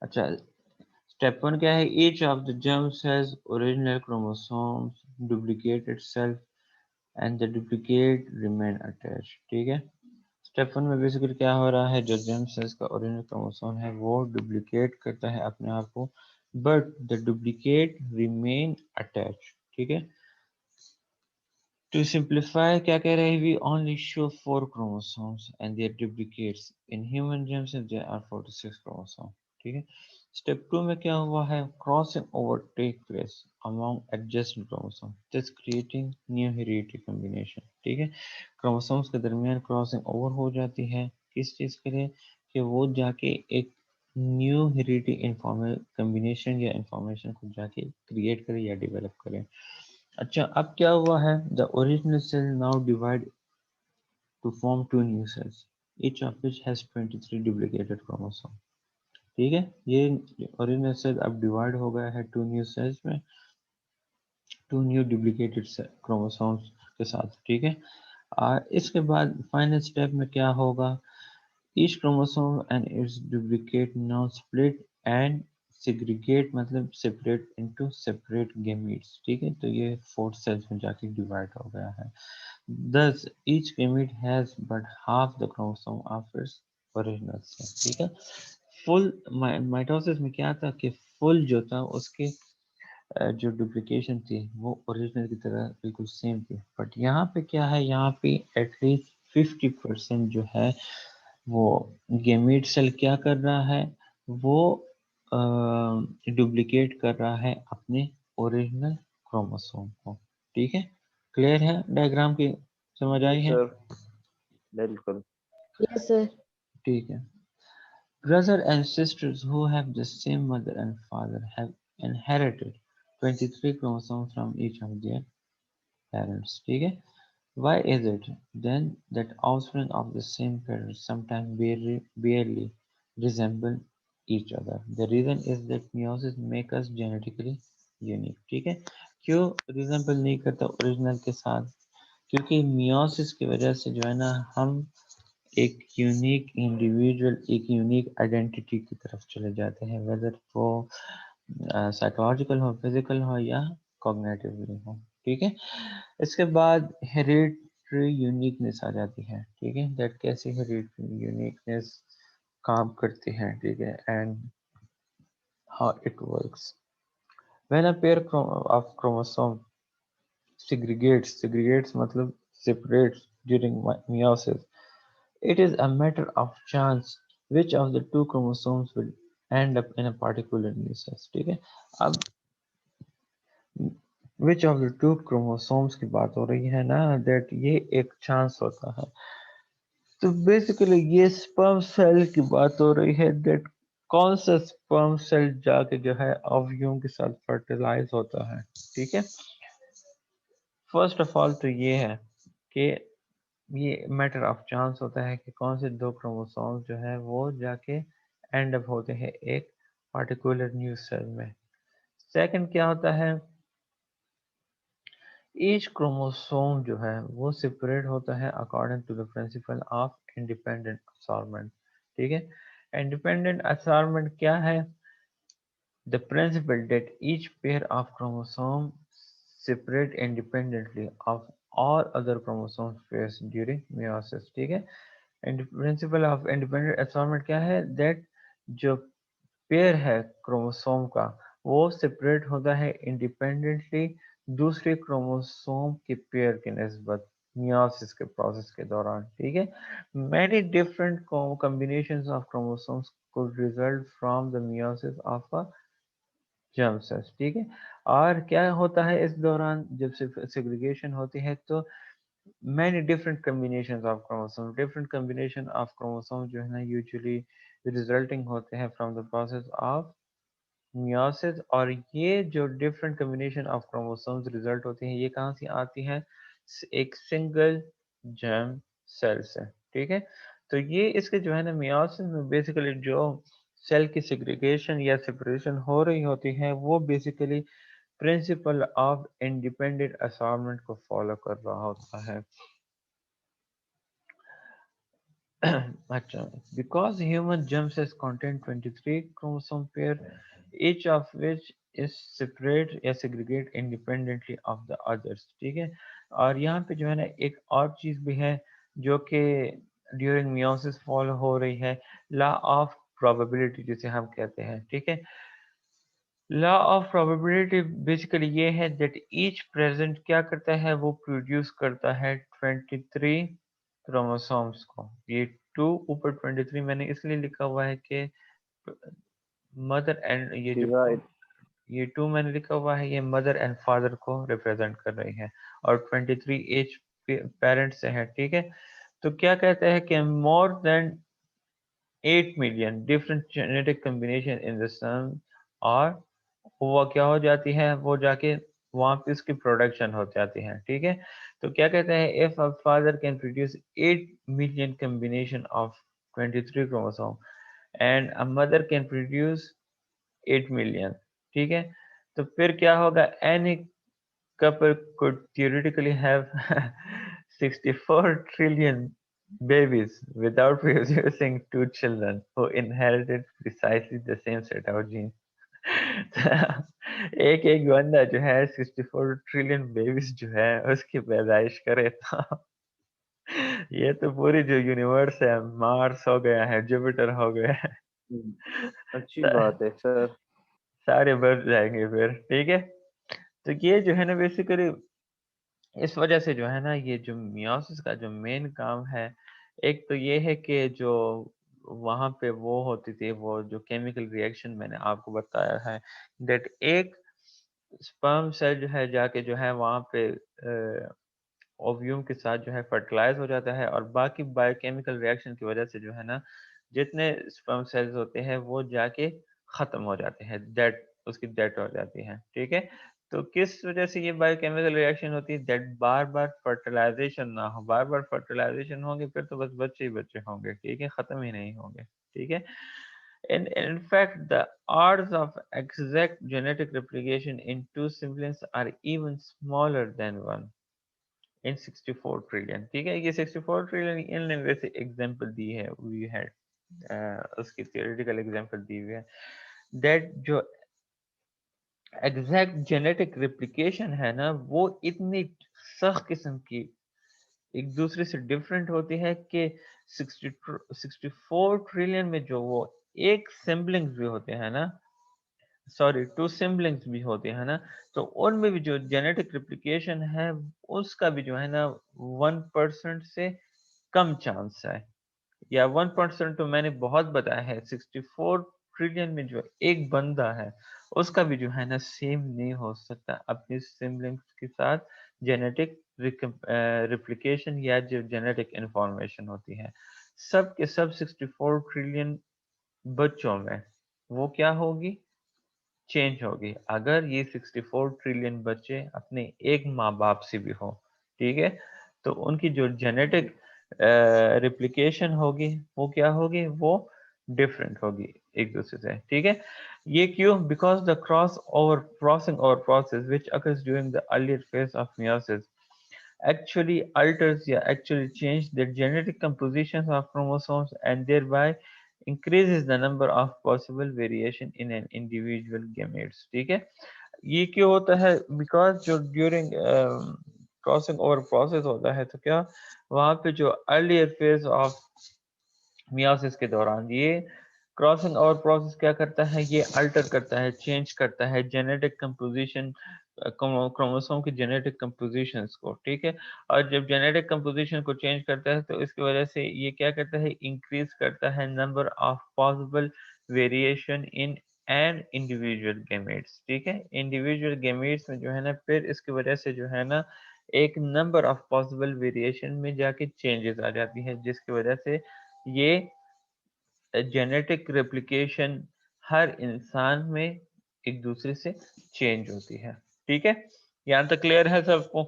अच्छा, step one क्या है? Each of the germs has original chromosomes duplicate itself and the duplicate remain attach. ठीक है, step one में बेसिकली क्या हो रहा है, जो जर्म सेल्स का ओरिजिनल क्रोमोसोम है वो डुप्लीकेट करता है अपने आप को, but the duplicate remain attach. ठीक है, टू सिंप्लीफाई क्या कह रहे हैं, we only show 4 chromosomes and their duplicates in human germs there are 46 chromosomes। ठीक है, स्टेप टू में क्या हुआ है, crossing over take place among adjacent chromosome this creating new heredity combination. ठीक है, क्रोमोसोम्स के दरमियान क्रॉसिंग ओवर हो जाती है, किस चीज़ के लिए, कि वो जाके एक न्यू हेरिडिटी इंफॉर्मेशन कम्बिनेशन या इंफॉर्मेशन को जाके क्रिएट करे या डेवलप करे। अच्छा, अब क्या हुआ है, the original cell now divide to form two new cells each of which has 23 duplicated chromosome. ठीक है, ये ओरिजिनल सेल अब डिवाइड हो गया है टू न्यू सेल्स में, टू न्यू डुप्लीकेटेड क्रोमोसोम्स के साथ। ठीक है, इसके बाद फाइनल स्टेप में क्या होगा, each chromosome and it's duplicate now split and segregate, मतलब सेपरेट इनटू सेपरेट गेमीट्स। ठीक है, तो ये 4 सेल्स में जाके डिवाइड हो गया है। Thus, each gamete has but half the chromosome of its original cell। ठीक है, फुल माइटोसिस में क्या था कि फुल जो था उसके जो डुप्लीकेशन थी वो ओरिजिनल की तरह बिल्कुल सेम थी, बट यहाँ पे क्या है, यहाँ पे एटलीस्ट 50% जो है वो गेमीट सेल क्या कर रहा है, वो डुप्लीकेट कर रहा है अपने ओरिजिनल क्रोमोसोम को। ठीक है, क्लियर है डायग्राम की, समझ आई यस है? सर, बिल्कुल। Yes, sir. ठीक है, brother and sisters who have the same mother and father have inherited 23 chromosomes from each of their parents। ठीक है, why is it then that offspring of the same parents sometimes barely resemble each other? The reason is that meiosis makes us genetically unique। ठीक है, क्यों resemble नहीं करता original के साथ? क्योंकि मियोसिस की वजह से जो है ना, हम एक यूनिक इंडिविजुअल, एक यूनिक आइडेंटिटी की तरफ चले जाते हैं, वेदर वो साइकोलॉजिकल हो, फिजिकल हो या कॉग्निटिवली हो। ठीक है, इसके बाद हेरिडिटरी यूनिकनेस आ जाती है। ठीक है, दैट कैसे हेरिडिटरी यूनिकनेस काम करती है। ठीक है, and how it works, when a pair of chromosome segregates मतलब separates during meiosis, it is a matter of chance which of the two chromosomes will end up in a particular nucleus। ठीक है, अब which of the two chromosomes की बात हो रही है ना, that ये एक चांस होता है। तो बेसिकली ये स्पर्म सेल की बात हो रही है, that कौन सा स्पर्म सेल जाके जो है ओव्यूम के साथ फर्टिलाइज होता है। ठीक है, फर्स्ट ऑफ ऑल तो ये है कि ये मैटर ऑफ चांस होता है कि कौन से दो क्रोमोसोम्स जो है वो जाके एंड अप होते हैं एक पार्टिकुलर न्यू सेल में। सेकंड क्या होता है, ईच क्रोमोसोम जो है वो सेपरेट होता है according to the principle of independent assortment. ठीक है, इंडिपेंडेंट असॉर्टमेंट क्या है, the principle that each pair of chromosomes separate independently of all other chromosomes pairs during meiosis। ठीक है, and principal of independent assortment क्या है, दैट जो pair है क्रोमोसोम का वो सेपरेट होता है इंडिपेंडेंटली दूसरे क्रोमोसोम के पेयर के नस्बत मियोसिस के प्रोसेस के दौरान। ठीक है, many different combinations of chromosomes could result from the meiosis of a germ cells. ठीक है, और क्या होता है इस दौरान जब सेग्रीगेशन होती है, तो many different combination of chromosome, different combination of chromosome जो है ना यूजुअली रिजल्टिंग होते हैं from the process of meiosis. और ये जो different combination of chromosomes result होती हैं, ये कहाँ से आती हैं, एक सिंगल जर्म सेल से। ठीक है, तो ये इसके जो है ना मियोसिस में बेसिकली जो सेल की सेग्रीगेशन या सेपरेशन हो रही होती है वो basically principal of independent assortment को फॉलो कर रहा होता है। अच्छा, because human germ cells contain 23 chromosome pair, each of which is separate या segregate independently of the others, ठीक है। और यहाँ पे जो है ना एक और चीज भी है जो कि ड्यूरिंग मियोसिस फॉलो हो रही है, लॉ ऑफ प्रोबेबिलिटी जिसे हम कहते हैं, ठीक है। लॉ ऑफ प्रोबेबिलिटी बेसिकली ये है दैट ईच प्रेजेंट क्या करता है, वो प्रोड्यूस करता है 23 क्रोमोसोम्स को। ये 2 ऊपर 23 मैंने इसलिए लिखा हुआ है कि मदर एंड ये जो डिवाइड। ये 2 मैंने लिखा हुआ है, ये मदर एंड फादर को रिप्रेजेंट कर रही है और 23 एज पेरेंट्स से है, ठीक है। तो क्या कहते हैं कि more than 8 million different genetic combination in the sun, और वो क्या हो जाती है, वो जाके वहां पे उसकी प्रोडक्शन हो जाती है, ठीक है। तो क्या कहते हैं, if a father can produce 8 million combination of 23 chromosome and a mother can produce 8 million, ठीक है। तो फिर क्या होगा, any couple could theoretically have 64 trillion babies without producing two children who inherited precisely the same set of genes. एक एक बंदा जो है 64 ट्रिलियन बेबीज जो है उसकी पैदाइश करे, तो ये तो पूरी जो यूनिवर्स है, मार्स हो गया है, जुपिटर हो गया है, अच्छी बात है सर। सारे बच जाएंगे फिर, ठीक है। तो ये जो है ना बेसिकली इस वजह से जो है ना, ये जो मियोसिस का जो मेन काम है, एक तो ये है कि जो वहाँ पे वो होती थी, वो जो केमिकल रिएक्शन मैंने आपको बताया है, दैट एक स्पर्म सेल जो है जाके जो है वहाँ पे ओव्यूम के साथ जो है फर्टिलाइज हो जाता है, और बाकी बायोकेमिकल रिएक्शन की वजह से जो है ना, जितने स्पर्म सेल्स होते हैं वो जाके खत्म हो जाते हैं, डेड, उसकी डेथ हो जाती है, ठीक है। तो किस वजह से ये बायोकेमिकल रिएक्शन होती है, दैट बार बार फर्टिलाइजेशन ना हो, बार बार फर्टिलाइजेशन होंगे फिर तो बस बच्चे ही बच्चे होंगे, ठीक है, खत्म ही नहीं होंगे, ठीक है। In fact, the odds of exact genetic replication in two siblings are even smaller than one in 64 trillion, ठीक है। ये 64 ट्रिलियन इनने वैसे एग्जांपल दी है, वी हैड उसकी थियोरेटिकल एग्जांपल दी हुई है, दैट जो एग्जैक्ट जेनेटिक रिप्लिकेशन है ना, वो इतनी सख्त किस्म की एक दूसरे से डिफरेंट होती है कि 64 ट्रिलियन में जो वो एक सिबलिंग्स भी होते हैं ना, सॉरी 2 सिबलिंग्स भी होते हैं ना, तो उनमें भी जो जेनेटिक रिप्लिकेशन है उसका भी जो है ना 1% से कम चांस है, या 1% तो मैंने बहुत बताया है, 64 ट्रिलियन में जो एक बंदा है उसका भी जो है ना सेम नहीं हो सकता अपनी सिबलिंग्स के साथ जेनेटिक रिप्लिकेशन या जो जेनेटिक इंफॉर्मेशन होती है, सब के सब 64 ट्रिलियन बच्चों में वो क्या होगी, चेंज होगी, अगर ये 64 ट्रिलियन बच्चे अपने एक माँ बाप से भी हो, ठीक है। तो उनकी जो जेनेटिक रिप्लिकेशन होगी वो क्या होगी, वो डिफरेंट होगी एक दूसरे से, ठीक है। ये क्यों, because the crossing over process which occurs during the earlier phase of meiosis actually alters, yeah, actually change the genetic compositions of chromosomes and thereby increases the number of possible variation in an individual gametes, ठीक है। ये क्यों होता है, because जो during crossing over process होता है, तो क्या वहाँ पे जो अर्लियर फेज ऑफ मियोसिस के दौरान ये क्रॉसिंग ओवर प्रोसेस क्या करता है, ये अल्टर करता है, चेंज करता है जेनेटिक कंपोजिशन, क्रोमोसोम की जेनेटिक कंपोजिशंस को, ठीक है। और जब जेनेटिक कंपोजिशन को चेंज करता है तो इसकी वजह से ये क्या करता है, इंक्रीज करता है number of possible variation in an individual gametes, ठीक है। इंडिविजुअल गेमेट्स में जो है ना, फिर इसकी वजह से जो है ना एक नंबर ऑफ पॉसिबल वेरिएशन में जाके चेंजेस आ जाती है, जिसकी वजह से ये जेनेटिक रेप्लिकेशन हर इंसान में एक दूसरे से चेंज होती है, ठीक है। यहाँ तक क्लियर है सबको?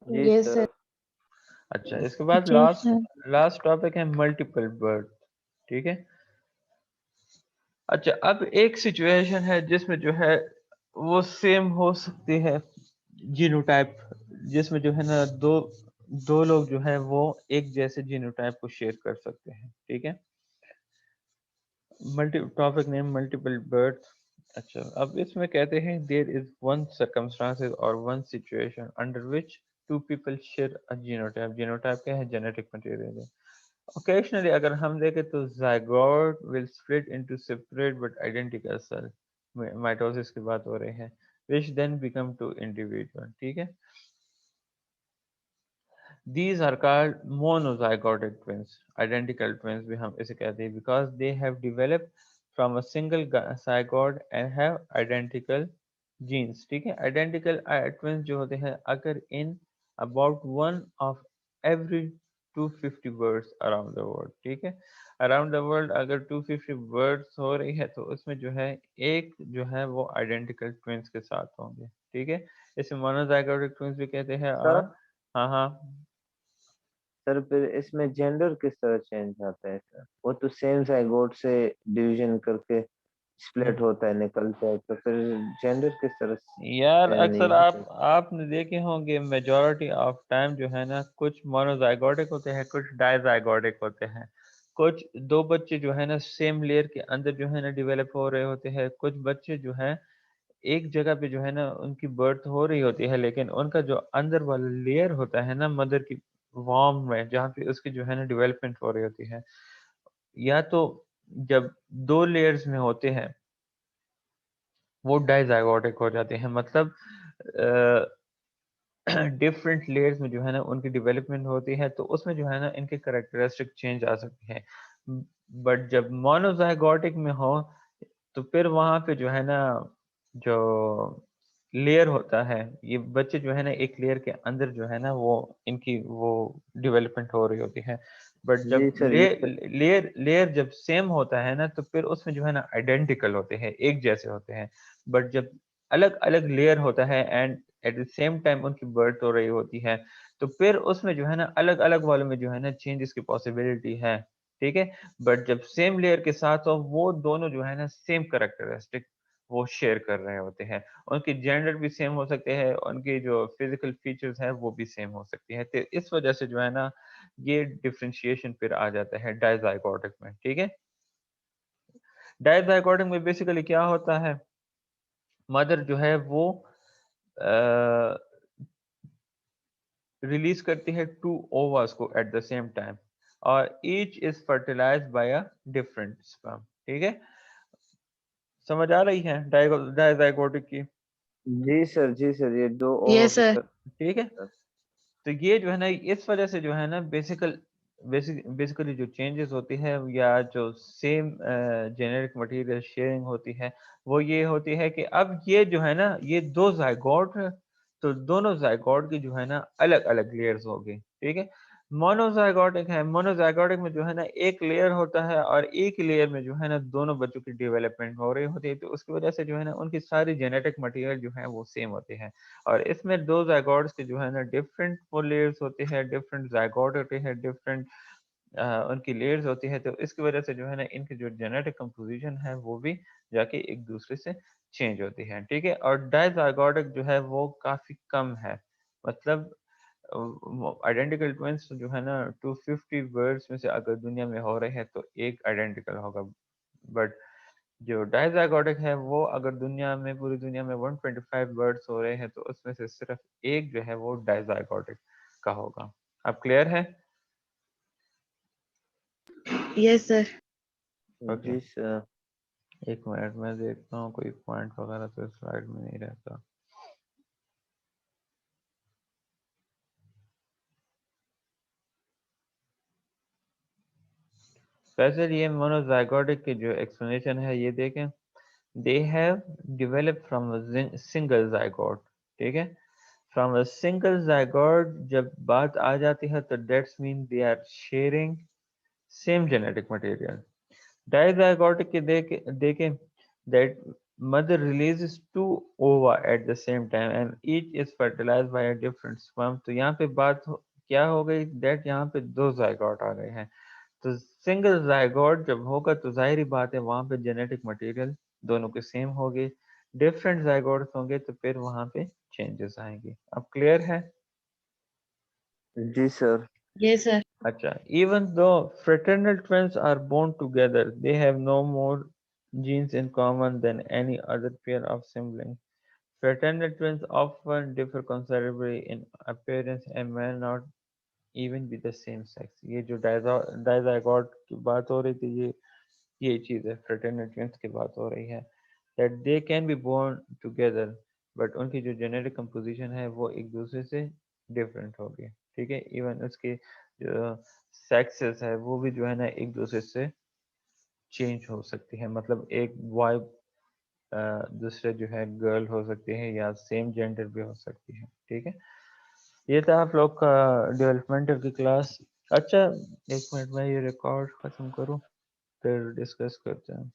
जी यस सर। सर। अच्छा, इसके बाद जी लास्ट सर। लास्ट टॉपिक है मल्टीपल बर्थ, ठीक है। अच्छा, अब एक सिचुएशन है जिसमें जो है वो सेम हो सकती है जीनोटाइप, जिसमें जो है ना दो दो लोग जो है वो एक जैसे जीनोटाइप को शेयर कर सकते हैं, ठीक है। Topic name multiple birth. अच्छा, अब इसमें कहते हैं देयर इज वन सर्कमस्टांसेस और one situation under which two people share a genotype. Genotype क्या है? जेनेटिक मटेरियल है। ओकेशनली अगर हम देखें तो zygote will split into separate but identical cell, mitosis की बात हो रही है, which then become two individual, ठीक है। These are called monozygotic twins, identical twins भी हम इसे कहते हैं, because they have developed from a single zygote and have identical genes, ठीक है। Identical twins जो होते हैं अगर in about one of every 250 birds around the world, ठीक है। अराउंड द वर्ल्ड अगर 250 बर्ड्स हो रही है तो उसमें जो है एक जो है वो आइडेंटिकल ट्विंस के साथ होंगे, ठीक है। इसे मोनोजाइगोटिक ट्विंस भी कहते हैं। सर और हाँ हाँ, सर फिर इसमें जेंडर किस तरह चेंज आता है सर? वो तो सेम जाइगोट से डिवीजन करके स्प्लिट होता है, निकलता है, तो फिर जेंडर किस तरह यार चेंज नहीं अक्सर होता? आपने देखे होंगे मेजॉरिटी ऑफ टाइम जो है ना, कुछ मोनोजाइगोटिक होते हैं, कुछ डाइजाइगोटिक होते हैं। कुछ दो बच्चे जो है ना सेम लेयर के अंदर जो है ना डेवलप हो रहे होते हैं। कुछ बच्चे जो है एक जगह पे जो है ना उनकी बर्थ हो रही होती है, लेकिन उनका जो अंदर वाला लेयर होता है ना मदर की वॉर्म में, जहाँ पे उसकी जो है ना डेवलपमेंट हो रही होती है, या तो जब दो लेयर्स में होते हैं वो डाइजाइगोटिक हो जाते हैं। मतलब डिफरेंट लेयर्स में जो है ना उनकी डेवलपमेंट होती है, तो उसमें जो है ना इनके करेक्टरिस्टिक चेंज आ सकते हैं। बट जब मोनोजाइगोटिक में हो तो फिर वहां पे जो है ना जो लेयर होता है, ये बच्चे जो है ना एक लेयर के अंदर जो है ना वो इनकी वो डेवलपमेंट हो रही होती है। बट जी जब सर, ये लेयर लेयर जब सेम होता है ना तो फिर उसमें जो है ना आइडेंटिकल होते हैं, एक जैसे होते हैं। बट जब अलग अलग लेयर होता है and eight the same time उनकी बर्थ हो रही होती है, तो फिर उसमें जो है ना अलग अलग वालों में जो है ना चेंजेस की पॉसिबिलिटी है, ठीक है। बट जब सेम लेयर के साथ हो वो दोनों जो है ना सेम करेक्टरिस्टिक वो शेयर कर रहे होते हैं। उनके जेंडर भी सेम हो सकते हैं, उनकी जो फिजिकल फीचर्स है वो भी सेम हो सकती है। तो इस वजह से जो है ना ये डिफरेंशिएशन फिर आ जाता है डाइजाइगोटिक में, ठीक है। डाइजाइगोटिक में बेसिकली क्या होता है, मदर जो है वो रिलीज करती है टू ओवास को एट द सेम टाइम, और each is fertilised by a different sperm, ठीक है। समझ आ रही है डाइजाइगोटिक की? जी सर, ये दो ओवा यस को सर। कर ठीक है। सर। तो ये जो है ना इस वजह से जो है ना बेसिकली जो चेंजेस होती है या जो सेम जेनेटिक मटेरियल शेयरिंग होती है वो ये होती है कि अब ये जो है ना ये दो जाइगोट है, तो दोनों जाइगोट की जो है ना अलग अलग लेयर्स होगी, ठीक है। मोनोजाइगोटिक है, मोनोजाइगोटिक में जो है ना एक लेयर होता है और एक ही लेयर में जो है ना दोनों बच्चों की डेवलपमेंट हो रही होती है, तो उसकी वजह से जो है ना उनकी सारी जेनेटिक मटेरियल जो है वो सेम होती है। और इसमें दो जाइगोट्स के जो है ना डिफरेंट वो लेयर्स होते हैं, डिफरेंट जाइगोट होते हैं, डिफरेंट उनकी लेयर्स होती है, तो इसकी वजह से जो है ना इनकी जो जेनेटिक कंपोजिशन है वो भी जाके एक दूसरे से चेंज होती है, ठीक है। और डाइजाइगोटिक जो है वो काफी कम है। मतलब आइडेंटिकल ट्विंस जो है ना 250 बर्ड्स में से अगर दुनिया में हो रहे हैं तो एक आइडेंटिकल होगा। बट जो डाइजाइगोटिक है वो अगर दुनिया में पूरी दुनिया में 125 बर्ड्स हो रहे हैं तो उसमें से सिर्फ एक जो है वो डाइजाइगोटिक का होगा। अब क्लियर है? Yes sir. ओके, जी सर। एक मिनट में देखता हूँ कोई पॉइंट वगैरह तो स्लाइड में नहीं रहता। वैसे ये मोनोजाइगोटिक की जो एक्सप्लेनेशन है ये देखें, they have developed from a single zygote, ठीक है। फ्रॉम अ सिंगल जाइगोट जब बात आ जाती है तो that's mean they are sharing same genetic material. Dizygotic के देखें that mother releases two ova at the same time and each is fertilized by a different sperm। तो यहाँ पे क्या हो गई, that यहाँ पे दो जाइगोट आ गए हैं। तो सिंगल जाइगोट जब होगा तो जाहिर बात है वहां पे जेनेटिक मटेरियल दोनों के सेम होंगे। डिफरेंट जाइगोट्स होंगे तो फिर वहां पे चेंजेस आएंगे। अब क्लियर है? जी सर। Yes, sir. अच्छा, even though fraternal twins are born together, they have no more genes in common than any other pair of siblings. Fraternal twins often differ considerably in appearance and may not even be the same sex. ये जो डाइजाइगोट की बात हो रही थी, ये चीज़ है, fraternal twins की बात हो रही है, that they can be born together, but उनकी जो जेनेटिक कंपोजिशन है वो एक दूसरे से डिफरेंट होगी, ठीक है। इवन उसके जो सेक्सेस है वो भी जो है ना एक दूसरे से चेंज हो सकती है, मतलब एक बॉय दूसरे जो है गर्ल हो सकती है या सेम जेंडर भी हो सकती है, ठीक है। ये था आप लोग का डेवलपमेंटल की क्लास। अच्छा, एक मिनट में ये रिकॉर्ड खत्म करूं फिर डिस्कस करते हैं।